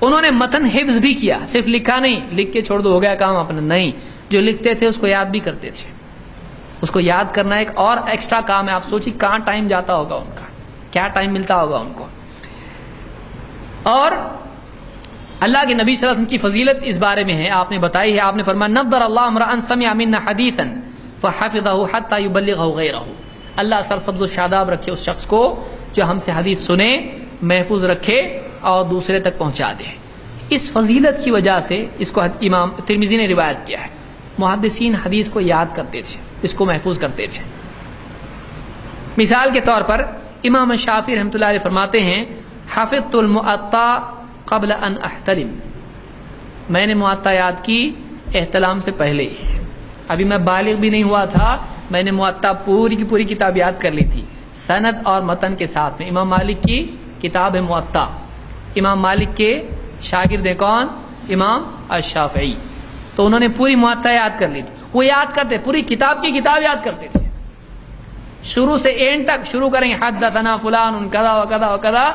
انہوں نے متن حفظ بھی کیا، صرف لکھا نہیں، لکھ کے چھوڑ دو ہو گیا کام اپنا، نہیں، جو لکھتے تھے اس کو یاد بھی کرتے تھے. اس کو یاد کرنا ایک اور ایکسٹرا کام ہے. آپ سوچیے کہاں ٹائم جاتا ہوگا ان کا، کیا ٹائم ملتا ہوگا ان کو. اور اللہ کے نبی صلی اللہ علیہ وسلم کی فضیلت اس بارے میں ہے، آپ نے بتائی ہے. آپ نے فرمایا نضر اللہ امرأ سمع منا حدیثا فحفظه حتى يبلغه غیرہ. اللہ سرسبز و شاداب رکھے اس شخص کو جو ہم سے حدیث سنے، محفوظ رکھے اور دوسرے تک پہنچا دے. اس فضیلت کی وجہ سے اس کو امام ترمذی نے روایت کیا ہے. محدثین حدیث کو یاد کرتے تھے، اس کو محفوظ کرتے تھے. مثال کے طور پر امام شافعی رحمۃ اللہ علیہ فرماتے ہیں حفظت المعطا قبل ان احتلم. میں نے معطا یاد کی احتلام سے پہلے. ابھی میں بالغ بھی نہیں ہوا تھا، میں نے معطا پوری کی پوری کتاب یاد کر لی تھی سند اور متن کے ساتھ میں. امام مالک کی کتاب ہے معطا. امام مالک کے شاگرد ہیں کون؟ امام الشافعی. تو انہوں نے پوری معطا یاد کر لی تھی. وہ یاد کرتے، پوری کتاب کی کتاب یاد کرتے تھے، شروع سے اینڈ تک. شروع کریں گے حدثنا فلان کذا و کذا و کذا،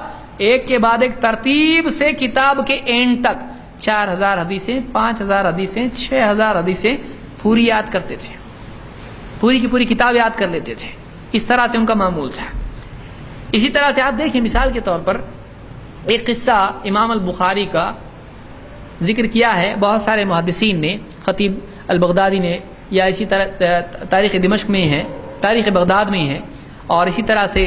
ایک کے بعد ایک ترتیب سے کتاب کے اینڈ تک 4000 حدیثیں، 5000 حدیثیں، 6000 حدیثیں پوری یاد کرتے تھے. پوری کی پوری کتاب یاد کر لیتے تھے. اس طرح سے ان کا معمول تھا. اسی طرح سے آپ دیکھیں مثال کے طور پر ایک قصہ امام البخاری کا ذکر کیا ہے بہت سارے محدثین نے. خطیب البغدادی نے، یا اسی طرح تاریخ دمشق میں ہے، تاریخ بغداد میں ہے، اور اسی طرح سے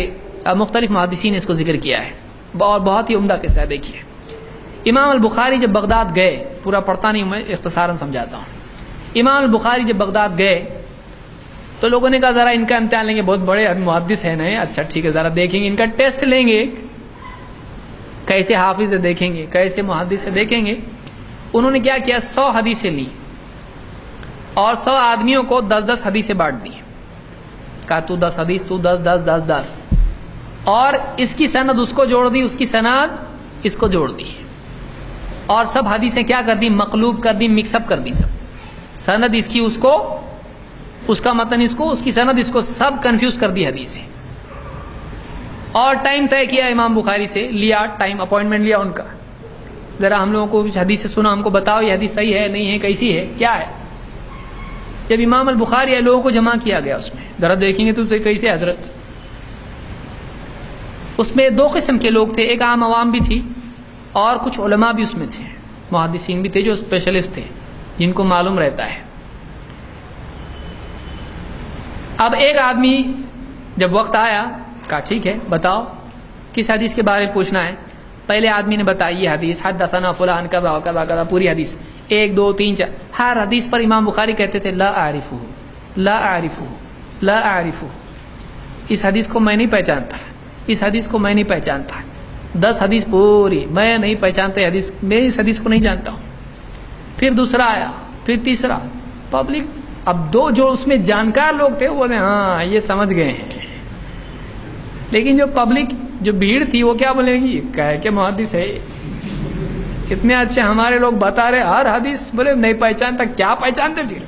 مختلف محدثین نے اس کو ذکر کیا ہے. اور بہت ہی عمدہ قصہ ہے. دیکھیے امام البخاری جب بغداد گئے، پورا پڑھتا نہیں ہوں میں، اختصاراً سمجھاتا ہوں. امام البخاری جب بغداد گئے تو لوگوں نے کہا ذرا ان کا امتحان لیں گے، بہت بڑے محدث ہیں نا. اچھا ٹھیک ہے، ذرا دیکھیں گے، ان کا ٹیسٹ لیں گے، کیسے حافظ ہے دیکھیں گے، کیسے محدث ہے دیکھیں گے. انہوں نے کیا کیا، 100 حدیثیں لی اور 100 آدمیوں کو 10-10 حدیثیں بانٹ دی. کہا تو 10 حدیث، تو 10 اور اس کی سند اس کو جوڑ دی، اس کی سند اس کو جوڑ دی، اور سب حدیثیں کیا کر دی، مقلوب کر دی، مکس اپ کر دی. سب سند اس کی اس کو، اس کا متن اس کو، اس کی سند اس کو، سب کنفیوز کر دی حدیثیں. اور ٹائم طے کیا امام بخاری سے، لیا ٹائم، اپوائنٹمنٹ لیا ان کا، ذرا ہم لوگوں کو کچھ حدیث سے سنا، ہم کو بتاؤ یہ حدیث صحیح ہے نہیں ہے، کیسی ہے، کیا ہے. جب امام البخاری لوگوں کو جمع کیا گیا اس میں، ذرا دیکھیں گے تو اسے کیسے حضرت. اس میں 2 قسم کے لوگ تھے، ایک عام عوام بھی تھی اور کچھ علماء بھی اس میں تھے، محدثین بھی تھے جو اسپیشلسٹ تھے، جن کو معلوم رہتا ہے. اب ایک آدمی جب وقت آیا کہا ٹھیک ہے بتاؤ کس حدیث کے بارے میں پوچھنا ہے. پہلے آدمی نے بتائی یہ حدیث، حدثنا فلان کذا کذا کذا، پوری حدیث 1 2 3 4. ہر حدیث پر امام بخاری کہتے تھے لا اعرفہ لا اعرفہ لا اعرفہ، اس حدیث کو میں نہیں پہچانتا، اس حدیث کو میں نہیں پہچانتا. 10 حدیث پوری میں نہیں پہچانتا، حدیث میں اس حدیث کو نہیں جانتا ہوں. پھر دوسرا آیا، پھر تیسرا. پبلک اب 2 جو اس میں جانکار لوگ تھے وہ ہاں یہ سمجھ گئے ہیں، لیکن جو پبلک جو بھیڑ تھی وہ کیا بولے گی، کہے کہ محدث ہے اتنے اچھے ہمارے لوگ بتا رہے ہر حدیث، بولے نہیں پہچانتا، کیا پہچانتے پھر.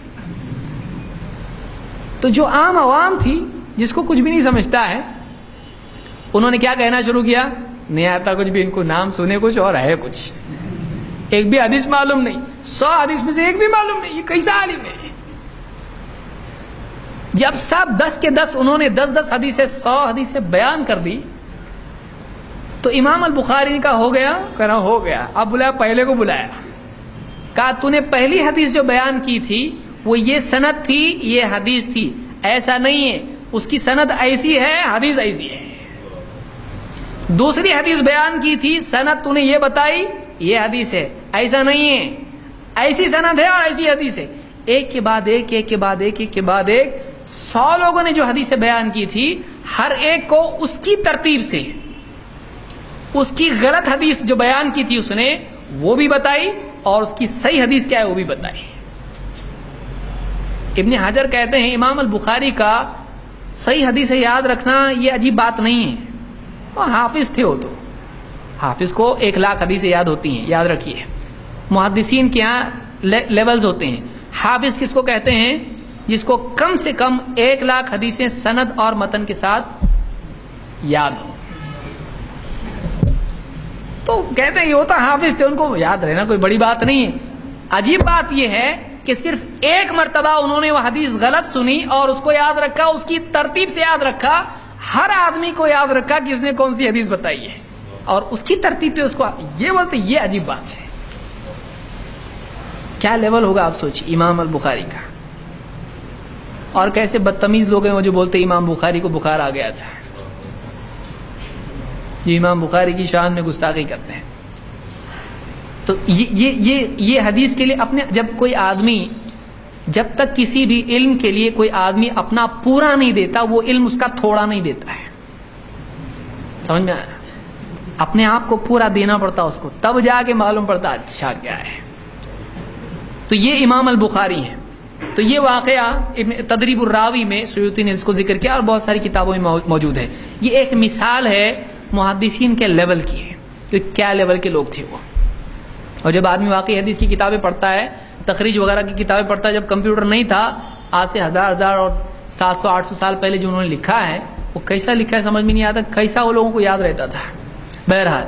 تو جو عام عوام تھی جس کو کچھ بھی نہیں سمجھتا ہے، انہوں نے کیا کہنا شروع کیا، نہیں آتا کچھ بھی، ان کو نام سنے کچھ اور ہے کچھ، ایک بھی حدیث معلوم نہیں، 100 حدیث میں سے ایک بھی معلوم نہیں، یہ کیسا عالم ہے. جب سب 10 کے 10 انہوں نے 10 حدیثیں 100 حدیثیں بیان کر دی تو امام البخاری نے کہا ہو گیا، کہنا ہو گیا. اب بلایا، پہلے کو بلایا، کہا تو نے پہلی حدیث جو بیان کی تھی وہ یہ سند تھی، یہ حدیث تھی، ایسا نہیں ہے، اس کی سند ایسی ہے، حدیث ایسی ہے. دوسری حدیث بیان کی تھی، سند تو نے یہ بتائی، یہ حدیث ہے، ایسا نہیں ہے، ایسی سند ہے اور ایسی حدیث ہے. ایک کے بعد ایک، ایک کے بعد ایک، ایک کے بعد ایک 100 لوگوں نے جو حدیثیں بیان کی تھی، ہر ایک کو اس کی ترتیب سے اس کی غلط حدیث جو بیان کی تھی اس نے وہ بھی بتائی، اور اس کی صحیح حدیث کیا ہے وہ بھی بتائی. ابن حجر کہتے ہیں امام البخاری کا صحیح حدیث یاد رکھنا یہ عجیب بات نہیں ہے، وہ حافظ تھے. وہ تو حافظ کو 1,00,000 حدیثیں یاد ہوتی ہیں، یاد رکھیے. محدثین کے یہاں لیولز ہوتے ہیں. حافظ کس کو کہتے ہیں، جس کو کم سے کم 1,00,000 حدیثیں سند اور متن کے ساتھ یاد ہو. تو کہتے ہیں یہ ہوتا حافظ تھے، ان کو یاد رہنا کوئی بڑی بات نہیں ہے. عجیب بات یہ ہے کہ صرف ایک مرتبہ انہوں نے وہ حدیث غلط سنی اور اس کو یاد رکھا، اس کی ترتیب سے یاد رکھا. ہر آدمی کو یاد رکھا کہ اس نے کون سی حدیث بتائی ہے اور اس کی ترتیب پہ اس کو یہ بولتے. یہ عجیب بات ہے. کیا لیول ہوگا آپ سوچیے امام البخاری کا. اور کیسے بدتمیز لوگ ہیں وہ جو بولتے امام بخاری کو بخار آ گیا تھا، جو امام بخاری کی شان میں گستاخی کرتے ہیں. تو یہ حدیث کے لیے اپنے جب کوئی آدمی جب تک کسی بھی علم کے لیے کوئی آدمی اپنا پورا نہیں دیتا وہ علم اس کا تھوڑا نہیں دیتا ہے. سمجھ میں آیا؟ اپنے آپ کو پورا دینا پڑتا اس کو، تب جا کے معلوم پڑتا اچھا کیا ہے. تو یہ امام البخاری ہیں. تو یہ واقعہ تدریب الراوی میں سیوطی نے اس کو ذکر کیا اور بہت ساری کتابوں میں موجود ہے. یہ ایک مثال ہے محدثین کے لیول کی ہے کہ کیا لیول کے لوگ تھے وہ. اور جب آدمی واقعی حدیث کی کتابیں پڑھتا ہے، تخریج وغیرہ کی کتابیں پڑھتا ہے، جب کمپیوٹر نہیں تھا، آج سے ہزار اور 700-800 سال پہلے جو انہوں نے لکھا ہے وہ کیسا لکھا ہے سمجھ میں نہیں آتا، کیسا وہ لوگوں کو یاد رہتا تھا. بہرحال